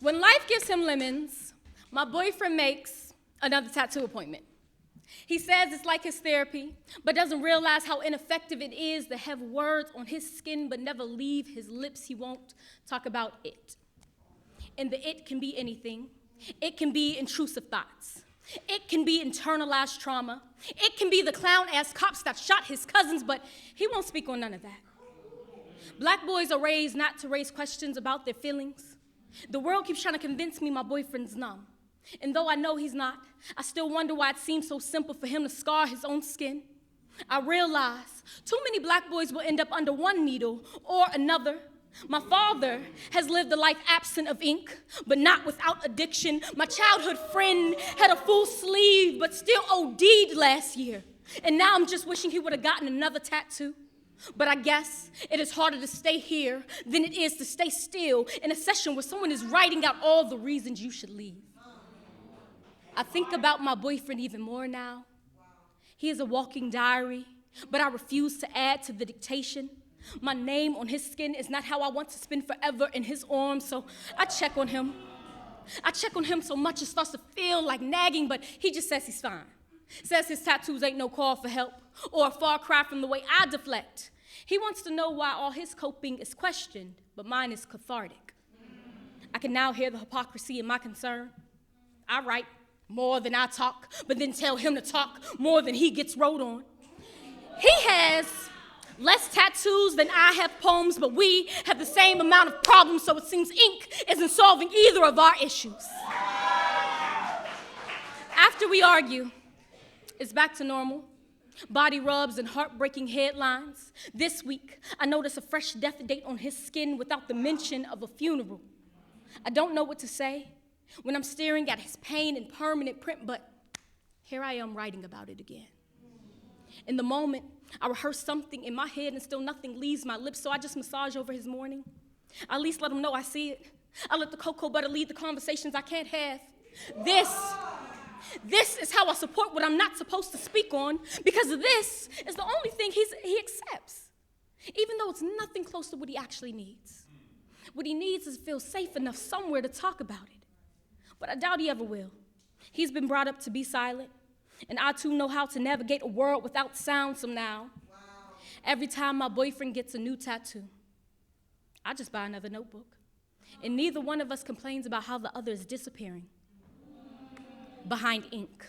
When life gives him lemons, my boyfriend makes another tattoo appointment. He says it's like his therapy, but doesn't realize how ineffective it is to have words on his skin but never leave his lips. He won't talk about it. And the it can be anything. It can be intrusive thoughts. It can be internalized trauma. It can be the clown-ass cops that shot his cousins, but he won't speak on none of that. Black boys are raised not to raise questions about their feelings. The world keeps trying to convince me my boyfriend's numb. And though I know he's not, I still wonder why it seems so simple for him to scar his own skin. I realize too many black boys will end up under one needle or another. My father has lived a life absent of ink, but not without addiction. My childhood friend had a full sleeve, but still OD'd last year. And now I'm just wishing he would have gotten another tattoo. But I guess it is harder to stay here than it is to stay still in a session where someone is writing out all the reasons you should leave. I think about my boyfriend even more now. He is a walking diary, but I refuse to add to the dictation. My name on his skin is not how I want to spend forever in his arms, so I check on him. I check on him so much it starts to feel like nagging, but he just says he's fine. Says his tattoos ain't no call for help or a far cry from the way I deflect. He wants to know why all his coping is questioned, but mine is cathartic. I can now hear the hypocrisy in my concern. I write more than I talk, but then tell him to talk more than he gets wrote on. He has less tattoos than I have poems, but we have the same amount of problems, so it seems ink isn't solving either of our issues. After we argue, it's back to normal. Body rubs and heartbreaking headlines. This week, I notice a fresh death date on his skin without the mention of a funeral. I don't know what to say when I'm staring at his pain in permanent print, but here I am writing about it again. In the moment, I rehearse something in my head and still nothing leaves my lips, so I just massage over his mourning. I at least let him know I see it. I let the cocoa butter lead the conversations I can't have. This is how I support what I'm not supposed to speak on, because this is the only thing he accepts, even though it's nothing close to what he actually needs. What he needs is to feel safe enough somewhere to talk about it. But I doubt he ever will. He's been brought up to be silent, and I too know how to navigate a world without sound somehow. Wow. Every time my boyfriend gets a new tattoo, I just buy another notebook. And neither one of us complains about how the other is disappearing behind ink.